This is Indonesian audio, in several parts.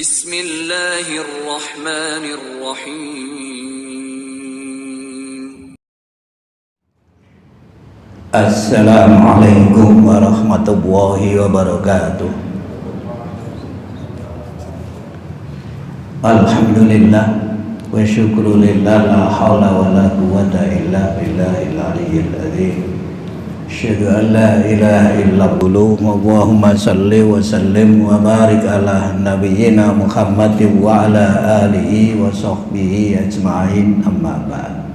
Bismillahirrahmanirrahim. Assalamualaikum warahmatullahi wabarakatuh. Alhamdulillah wa syukrulillah, la hawla wa la quwwata illa billahil aliyyil azim. Asyhadu an la ilaha illallah. Allahumma salli wa sallim wa barik ala nabiyyina Muhammadin wa ala alihi wa sahbihi ajma'in, amma ba'd.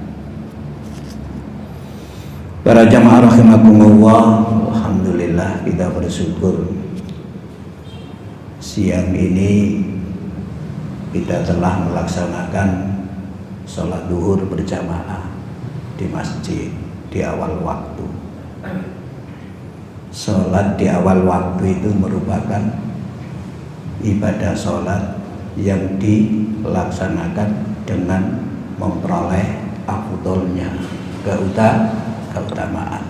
Para jamaah rahimakumullah, alhamdulillah kita bersyukur siang ini kita telah melaksanakan sholat duhur berjamaah di masjid di awal waktu. Sholat di awal waktu itu merupakan ibadah sholat yang dilaksanakan dengan memperoleh afdholnya, keutamaan,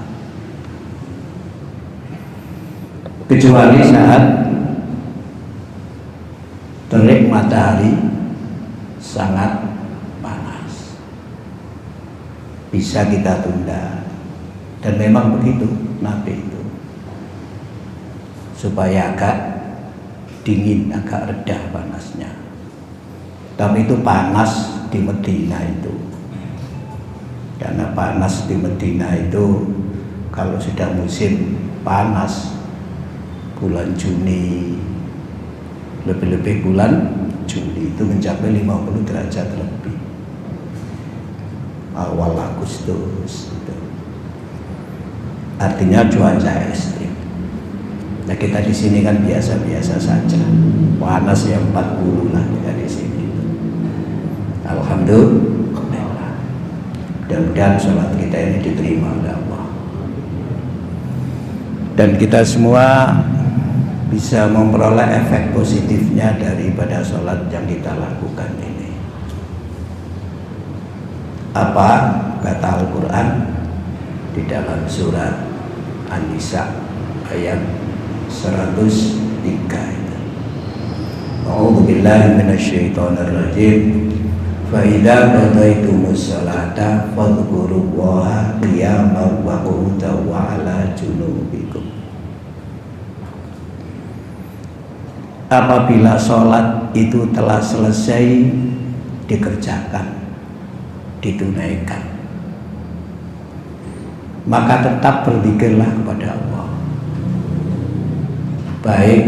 kecuali saat terik matahari sangat panas, bisa kita tunda. Dan memang begitu Nabi itu, supaya agak dingin, agak reda panasnya. Tapi itu panas di Medina itu, karena panas di Medina itu kalau sudah musim panas bulan Juni, lebih-lebih bulan Juli itu mencapai 50 derajat lebih, awal Agustus itu. Artinya cuaca ekstrim. Nah, kita di sini kan biasa-biasa saja, panas ya 40 lah kita di sini. Alhamdulillah. Mudah-mudahan sholat kita ini diterima oleh Allah, dan kita semua bisa memperoleh efek positifnya daripada sholat yang kita lakukan ini. Apa kata Al-Quran di dalam surat An-Nisa ayat 103 itu? A'udzu billahi minasyaitonir rajim. Fa idza qadaytumus sholata fadhkurullaha qiyaman wa qu'udan wa 'ala junubikum. Apabila sholat itu telah selesai dikerjakan, ditunaikan, maka tetap berzikirlah kepada Allah, baik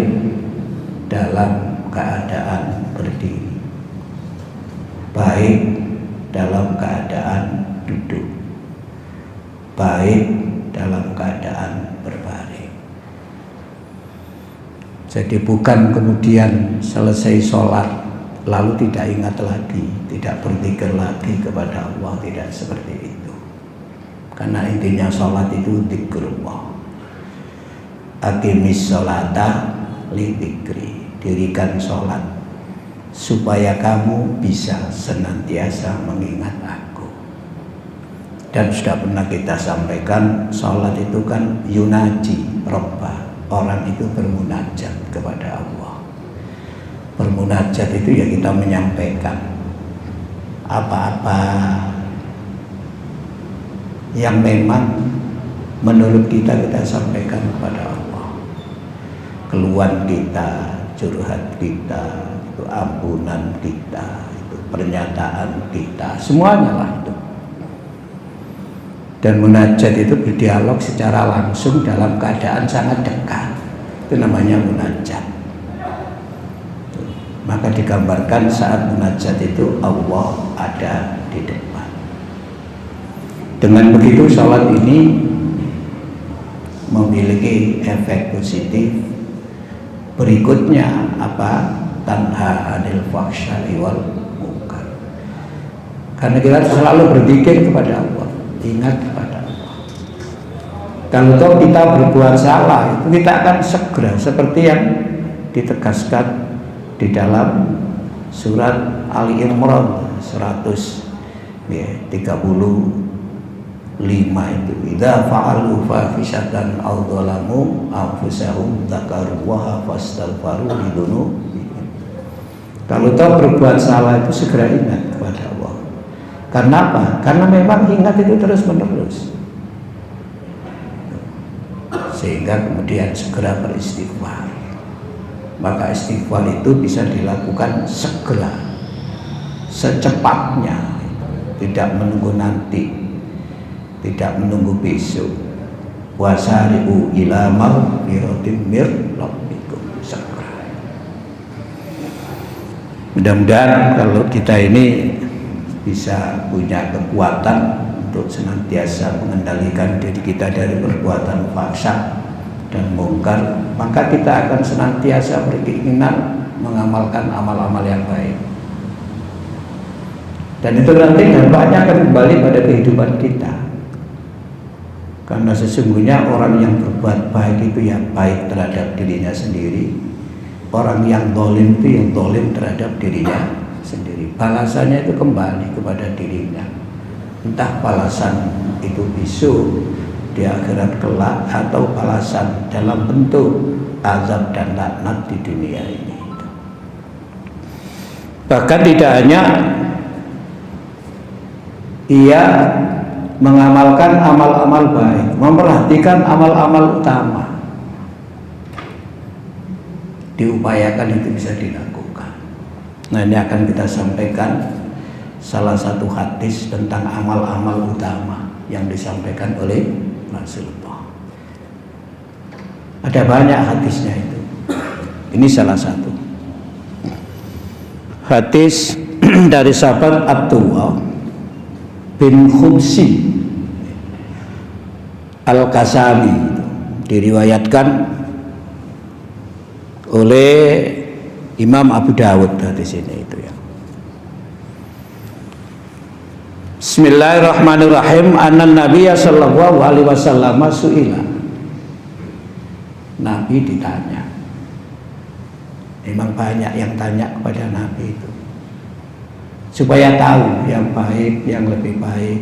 dalam keadaan berdiri, baik dalam keadaan duduk, baik dalam keadaan berbaring. Jadi bukan kemudian selesai sholat lalu tidak ingat lagi, tidak berzikir lagi kepada Allah, tidak seperti itu. Karena intinya sholat itu dzikrullah. Aqimis sholata li dzikri, dirikan sholat supaya kamu bisa senantiasa mengingat aku. Dan sudah pernah kita sampaikan, sholat itu kan yunaji Rabbah, orang itu bermunajat kepada Allah. Bermunajat itu ya kita menyampaikan apa-apa yang memang menurut kita sampaikan kepada Allah. Keluhan kita, curhat kita, itu ampunan kita, itu pernyataan kita, semuanya lah itu. Dan munajat itu berdialog secara langsung dalam keadaan sangat dekat, itu namanya munajat. Maka digambarkan saat munajat itu Allah ada di depan. Dengan begitu sholat ini memiliki efek positif. Berikutnya apa? Tanha 'anil fahsya'i wal munkar. Karena kita selalu berzikir kepada Allah, ingat kepada Allah. Kalau kita berbuat salah, itu kita akan segera, seperti yang ditegaskan di dalam surat Ali Imran 135 itu, idza fa'alu fahisatan aw dzalamu anfusahum dzakarullaha fastaghfaru lidzunubihim Kalau tahu berbuat salah itu segera ingat kepada Allah. Karena apa? Karena memang ingat itu terus menerus. Sehingga kemudian segera beristighfar. Maka istighfar itu bisa dilakukan segera, secepatnya, tidak menunggu nanti, tidak menunggu besok. Wasari'u ila maghfiratin mir rabbikum, segera. Mudah-mudahan kalau kita ini bisa punya kekuatan untuk senantiasa mengendalikan diri kita dari perbuatan fahsya dan mungkar, maka kita akan senantiasa berkeinginan mengamalkan amal-amal yang baik. Dan itu nanti dampaknya akan kembali pada kehidupan kita. Karena sesungguhnya orang yang berbuat baik itu yang baik terhadap dirinya sendiri. Orang yang dolim itu yang dolim terhadap dirinya sendiri. Balasannya itu kembali kepada dirinya. Entah balasan itu besok di akhirat kelak, atau balasan dalam bentuk azab dan laknat di dunia ini. Bahkan tidak hanya ia mengamalkan amal-amal baik, memperhatikan amal-amal utama, diupayakan itu bisa dilakukan. Nah, ini akan kita sampaikan salah satu hadis tentang amal-amal utama yang disampaikan oleh Rasulullah. Ada banyak hadisnya itu. Ini salah satu. Hadis dari sahabat Abdullah bin Khumsi Al-Kasami, diriwayatkan oleh Imam Abu Dawud hadis ini itu ya. Bismillahirrahmanirrahim. Anan Nabiya sallallahu alaihi wasallam su'ila. Nabi ditanya. Memang banyak yang tanya kepada Nabi itu, supaya tahu yang baik, yang lebih baik,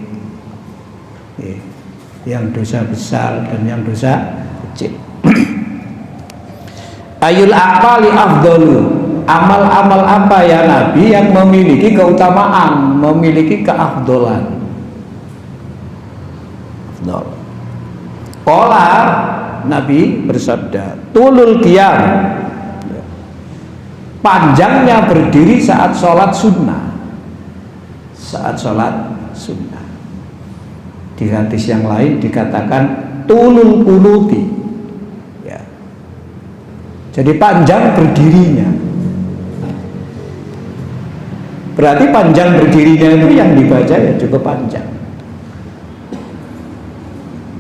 yang dosa besar dan yang dosa kecil. Ayul aqali afdalu, amal-amal apa ya Nabi yang memiliki keutamaan, memiliki keafdolan? Afdol. Qala, Nabi bersabda, tulul qiyam, panjangnya berdiri saat sholat sunnah. Saat sholat sunnah. Di hadis yang lain dikatakan tulul qunuti, ya. Jadi panjang berdirinya. Berarti panjang berdirinya itu yang dibaca ya cukup panjang.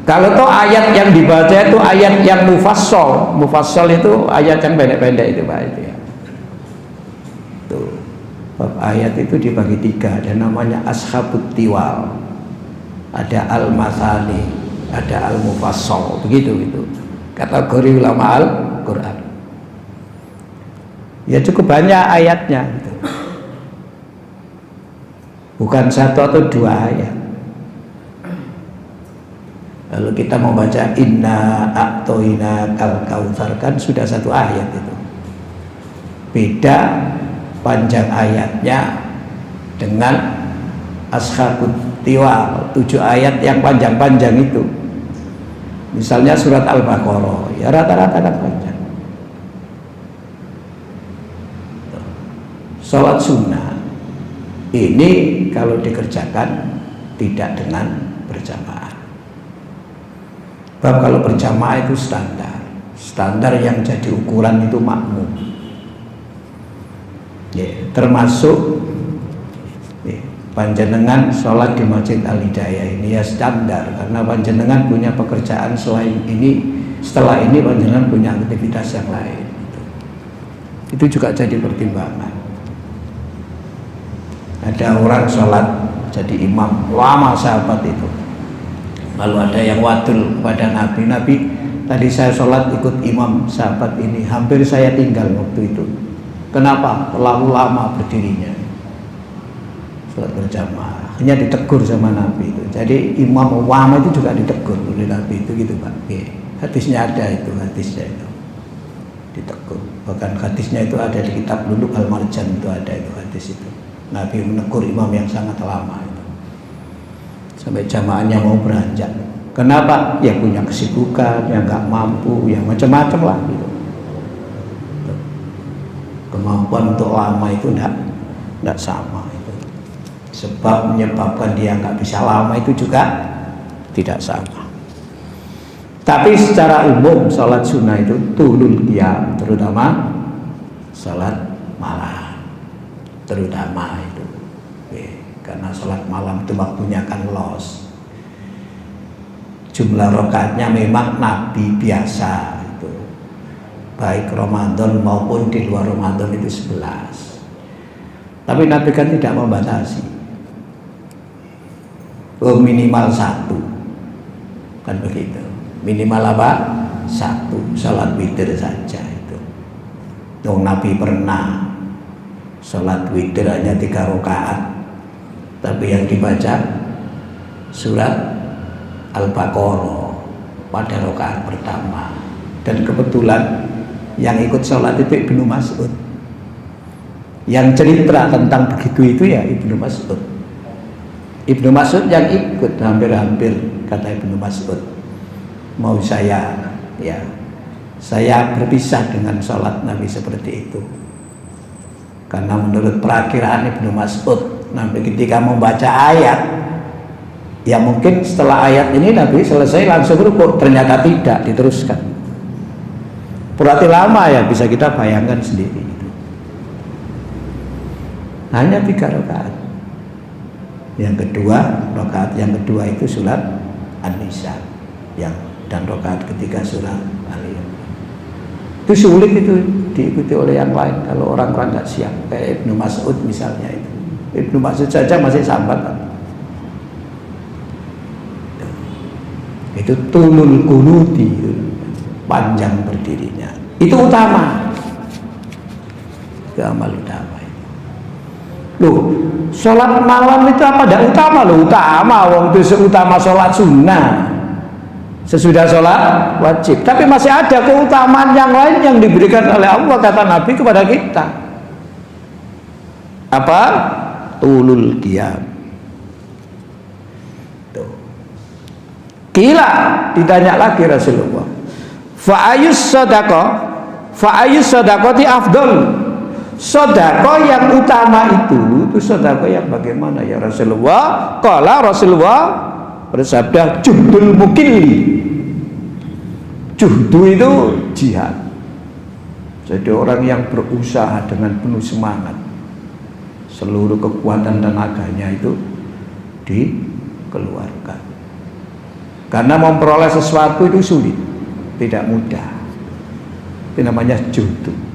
Kalau toh ayat yang dibaca itu ayat yang mufassal, mufassal itu ayat yang pendek-pendek itu Pak, itu ya. Tuh, bab ayat itu dibagi tiga, ada namanya ashabut tiwal, ada al-masani, ada al-mufassal, begitu gitu. Kategori ulama Al-Quran. Ya cukup banyak ayatnya gitu. Bukan satu atau dua ayat. Lalu kita mau baca inna a'toina kal kautsar, kan sudah satu ayat itu. Beda panjang ayatnya dengan ashabut tiwal, 7 ayat yang panjang-panjang itu. Misalnya surat Al-Baqarah, ya rata-rata kan panjang. Salat sunnah ini kalau dikerjakan tidak dengan berjamaah. Bab kalau berjamaah itu standar yang jadi ukuran itu makmum. Ya, termasuk ya, panjenengan sholat di Masjid Al-Hidayah ini ya standar, karena panjenengan punya pekerjaan selain ini, setelah ini panjenengan punya aktivitas yang lain. Itu juga jadi pertimbangan. Ada orang sholat jadi imam, lama sahabat itu. Lalu ada yang wadul kepada Nabi, Nabi tadi saya sholat ikut imam sahabat ini, hampir saya tinggal waktu itu. Kenapa? Terlalu lama berdirinya. Sholat berjamaah, hanya ditegur sama Nabi itu. Jadi imam ulama itu juga ditegur oleh Nabi itu gitu Pak. Hadisnya ada itu, hadisnya itu. ditegur. Bahkan hadisnya itu ada di kitab Lu'lu' al-Marjan, itu ada itu hadis itu. Nabi menegur imam yang sangat lama itu. Sampai jamaahnya mau beranjak. Kenapa? Ya punya kesibukan, ya nggak mampu, ya macam-macam lah gitu. Kemampuan untuk lama itu enggak sama itu. Sebab menyebabkan dia nggak bisa lama itu juga tidak sama. Tapi secara umum sholat sunnah itu tulul qiyam, terutama sholat malam, terutama itu. Karena sholat malam itu waktunya kan los. Jumlah rakaatnya memang Nabi biasa itu, baik Ramadan maupun di luar Ramadan itu 11. Tapi Nabi kan tidak membatasi. Minimal 1, kan begitu. Minimal apa? 1, sholat witir saja itu. Nabi pernah sholat witir hanya 3 rakaat, tapi yang dibaca surat Al-Baqarah pada rakaat pertama. Dan kebetulan yang ikut sholat itu Ibnu Mas'ud. Yang cerita tentang begitu itu ya Ibnu Mas'ud. Ibnu Mas'ud yang ikut hampir-hampir, kata Ibnu Mas'ud, mau saya berpisah dengan sholat Nabi seperti itu. Karena menurut perakiraan Ibnu Mas'ud, Nabi ketika membaca ayat, ya mungkin setelah ayat ini Nabi selesai langsung rukuk, ternyata tidak, diteruskan. Berarti lama ya, bisa kita bayangkan sendiri itu. Hanya 3 rakaat. Yang kedua, rakaat yang kedua itu surat An-Nisa, dan rakaat ketiga surat Al-Imran. Itu sulit itu diikuti oleh yang lain kalau orang-orang nggak siap, kayak Ibnu Mas'ud misalnya itu. Ibnu Mas'ud saja masih sambat. Itu tulul kunuti, panjang berdirinya. Itu utama. Itu amal utama. Loh, sholat malam itu apa? Tidak utama loh, utama. Wong itu utama sholat sunnah sesudah sholat wajib. Tapi masih ada keutamaan yang lain yang diberikan oleh Allah, kata Nabi kepada kita. Apa? Tulul qiyam. Tuh. Gila, ditanya lagi Rasulullah. Fa'ayus sadaqati afdol. Sedekah yang utama itu sedekah yang bagaimana ya Rasulullah? Qala Rasulullah bersabda, juhdul mukilli. Juhdu itu jihad. Jadi orang yang berusaha dengan penuh semangat, seluruh kekuatan tenaganya itu dikeluarkan. Karena memperoleh sesuatu itu sulit, tidak mudah. Itu namanya juhdu.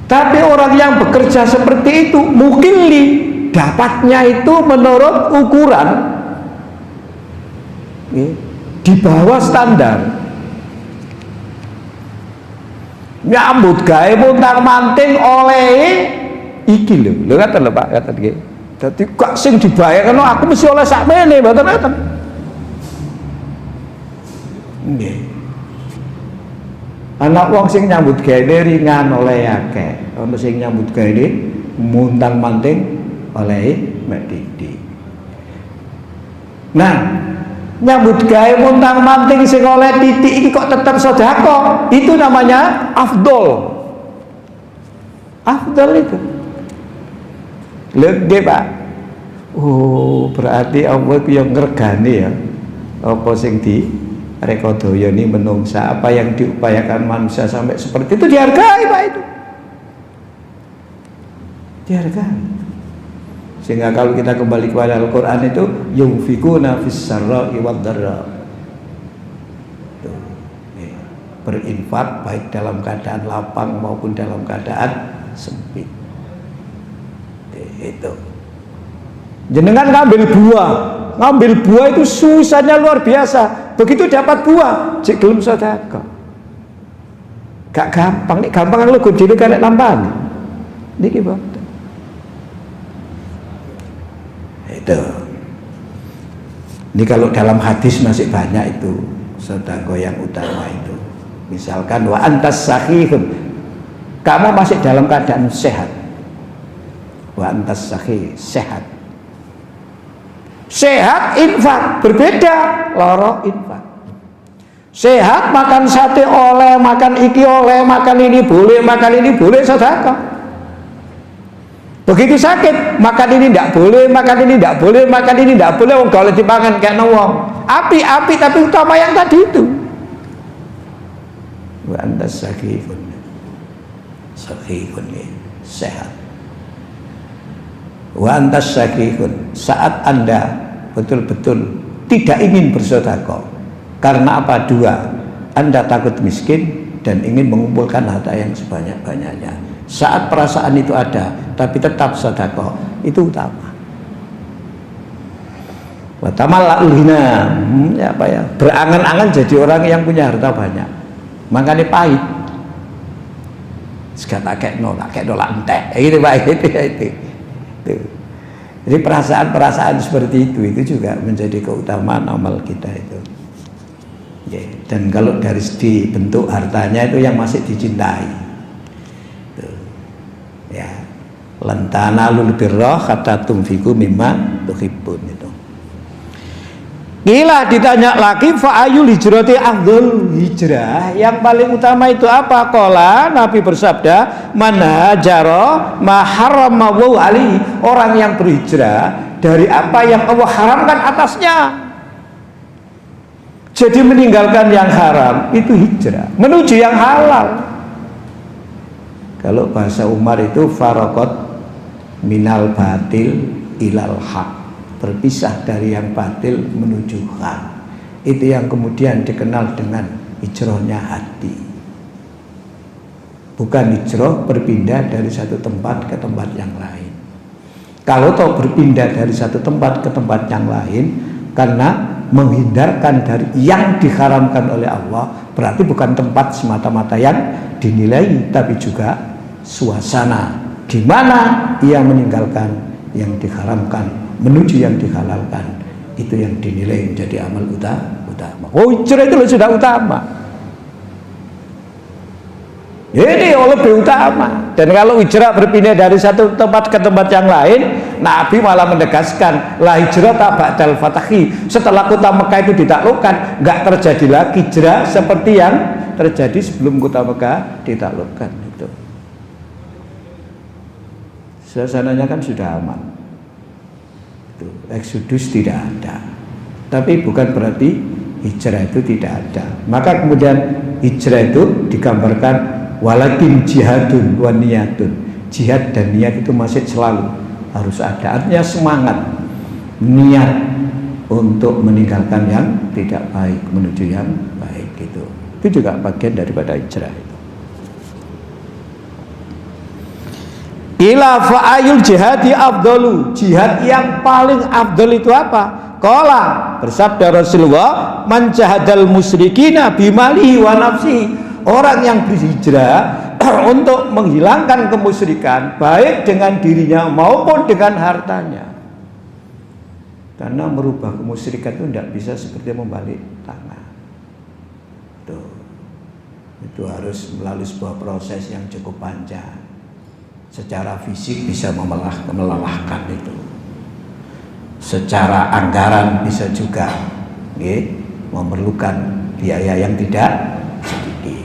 Tapi orang yang bekerja seperti itu mukilli, dapatnya itu menurut ukuran di bawah standar. Nyambut gawe puntang manting oleh iki lho kata lho Pak, kata nggih. Dadi kok sing dibayarno aku mesti oleh sakmene, mboten ngoten. Nggih. Anak wong sing nyambut gawe ringan oleh akeh, ana sing nyambut gawe muntang manting oleh mek titik. Nah, nyambut gawe muntang manting sing oleh titik iki kok tetap sedekah, itu namanya afdol. Afdol itu. Lha nggih Pak. Oh, berarti Allah ku yang ngregani ya. Apa sing di rekodaya ini menungsa, apa yang diupayakan manusia sampai seperti itu dihargai Pak, itu dihargai. Sehingga kalau kita kembali kepada Al-Quran itu yunfikuna fis sarra'i wad dharra, berinfak baik dalam keadaan lapang maupun dalam keadaan sempit. Itu jenengan ngambil buah itu susahnya luar biasa. Begitu dapat buah, cek gelem sedekah. Gak gampang, nih gampang lu kudu karek lampani. Niki boten. Itu. Ini kalau dalam hadis masih banyak itu sedekah yang utama itu. Misalkan wa antas sahihun, kamu masih dalam keadaan sehat. Wa antas sahih, sehat. Sehat infak, berbeda loro infak. Sehat makan sate oleh, makan iki oleh, makan ini boleh sedekah. Begitu sakit, makan ini tidak boleh, makan ini tidak boleh, makan ini tidak boleh. Wong kalau dipangan kayak wong. Api tapi utama yang tadi itu. Wa antas sahihun, sehat. Wa antas sahihun, saat Anda betul-betul tidak ingin bersedekah. Karena apa? Dua, Anda takut miskin dan ingin mengumpulkan harta yang sebanyak-banyaknya. Saat perasaan itu ada, tapi tetap sedekah, itu utama. Watamal ulhina, berangan-angan jadi orang yang punya harta banyak. Makanya pahit. Segala kayak nolak entek. Gitu Pak, itu. Jadi perasaan-perasaan seperti itu juga menjadi keutamaan amal kita itu. Ya, dan kalau dari segi bentuk hartanya itu yang masih dicintai. Tuh. Ya. Lantana lul birra hatta tunfiqu mimma tuhibbun itu. Gila ditanya lagi fa'ayul hijrati afdhal, hijrah yang paling utama itu apa? Qala, Nabi bersabda, man hajara ma harrama Allahu alaihi, orang yang berhijrah dari apa yang Allah haramkan atasnya. Jadi meninggalkan yang haram itu hijrah menuju yang halal. Kalau bahasa Umar itu faraqat minal batil ilal haq, berpisah dari yang batil menuju hak. Itu yang kemudian dikenal dengan hijrahnya hati. Bukan hijrah berpindah dari satu tempat ke tempat yang lain. Kalau toh berpindah dari satu tempat ke tempat yang lain karena menghindarkan dari yang diharamkan oleh Allah, berarti bukan tempat semata-mata yang dinilai, tapi juga suasana di mana ia meninggalkan yang diharamkan menuju yang dihalalkan, itu yang dinilai menjadi amal utama. Oh, hijrah itu sudah utama. Ini lebih utama. Dan kalau hijrah berpindah dari satu tempat ke tempat yang lain, Nabi malah menegaskan la hijrah ba'dal fatahi. Setelah kota Mekah itu ditaklukkan, nggak terjadi lagi hijrah seperti yang terjadi sebelum kota Mekah ditaklukkan itu. Suasananya kan sudah aman. Itu, eksodus tidak ada. Tapi bukan berarti hijrah itu tidak ada. Maka kemudian hijrah itu digambarkan walakin jihadun wa niyatun. Jihad dan niat itu masih selalu harus ada. Artinya semangat, niat untuk meninggalkan yang tidak baik menuju yang baik gitu. Itu juga bagian daripada hijrah itu. Ila fa'ayul jihadi afdalu, jihad yang paling afdal itu apa? Qala, bersabda Rasulullah, man jahadal musyrikina bimalihi wa nafsihi, orang yang berhijrah untuk menghilangkan kemusyrikan baik dengan dirinya maupun dengan hartanya. Karena merubah kemusyrikan itu tidak bisa seperti membalik tangan. Itu harus melalui sebuah proses yang cukup panjang. Secara fisik bisa melelahkan itu. Secara anggaran bisa juga memerlukan biaya yang tidak sedikit.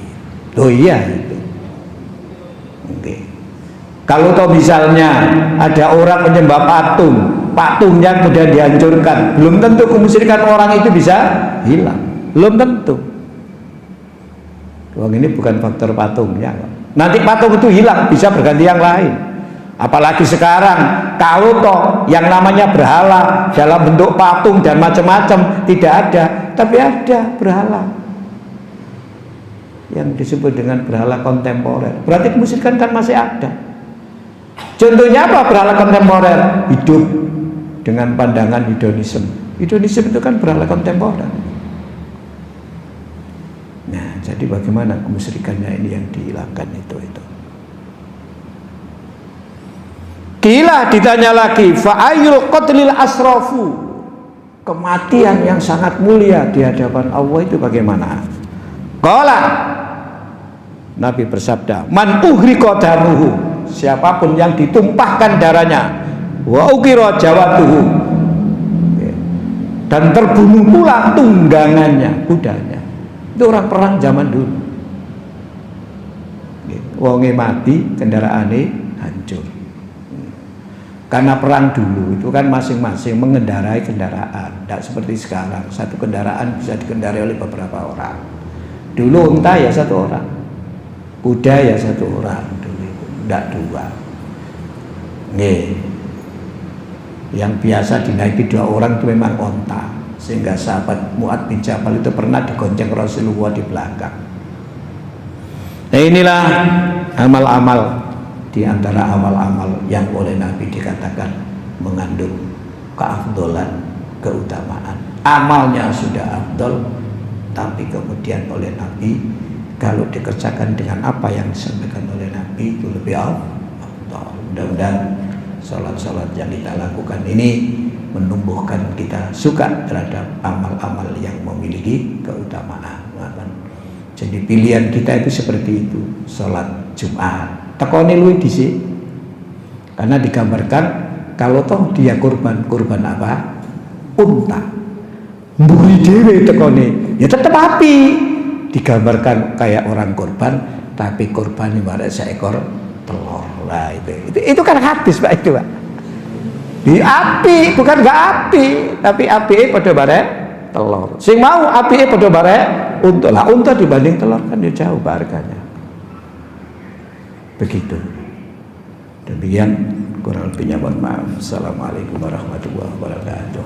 Oh iya itu. Kalau toh misalnya ada orang menyembah patung, patungnya kemudian dihancurkan, belum tentu kemusyrikan orang itu bisa hilang. Belum tentu. Uang ini bukan faktor patungnya. Nanti patung itu hilang, bisa berganti yang lain. Apalagi sekarang, kalau toh yang namanya berhala dalam bentuk patung dan macam-macam tidak ada, tapi ada berhala yang disebut dengan berhala kontemporer. Berarti kemusyrikan kan masih ada. Contohnya apa berhala kontemporer? Hidup dengan pandangan hedonisme. Hedonisme itu kan berhala kontemporer. Nah, jadi bagaimana kemusyrikannya ini yang dihilangkan itu. Gila ditanya lagi, fa'ayul qatlil asrafu, kematian yang sangat mulia di hadapan Allah itu bagaimana? Qala, Nabi bersabda, man uhriqa damuhu, siapapun yang ditumpahkan darahnya, wa ukira jawatuhu, dan terbunuh pula tunggangannya, kudanya. Itu orang perang zaman dulu. Wonge mati, kendaraane hancur. Karena perang dulu itu kan masing-masing mengendarai kendaraan, tidak seperti sekarang satu kendaraan bisa dikendarai oleh beberapa orang. Dulu unta ya satu orang, kuda ya satu orang, dulu tidak dua. Nih, yang biasa dinaiki 2 orang itu memang unta, sehingga sahabat Mu'adz bin Jabal itu pernah digonceng Rasulullah di belakang. Nah, inilah amal-amal, di antara amal-amal yang oleh Nabi dikatakan mengandung keafdolan, keutamaan. Amalnya sudah afdol, tapi kemudian oleh Nabi kalau dikerjakan dengan apa yang disampaikan oleh Nabi itu lebih afdol. Mudah-mudahan sholat-sholat yang kita lakukan ini menumbuhkan kita suka terhadap amal-amal yang memiliki keutamaan. Jadi pilihan kita itu seperti itu. Sholat Jumat tekoni luwih dhisik, karena digambarkan kalau toh dia kurban apa? Unta. Mburi dhewe tekoni, ya tetap api. Digambarkan kayak orang kurban, tapi kurban ibarat seekor telur. Lah itu kan hadis Pak, itu Pak. Di api bukan enggak api, tapi api pada barek telur. Sing mau api pada barek unta. Lah unta dibanding telur kan dia jauh harganya. Begitu. Demikian, kurang lebihnya mohon maaf. Assalamualaikum warahmatullahi wabarakatuh.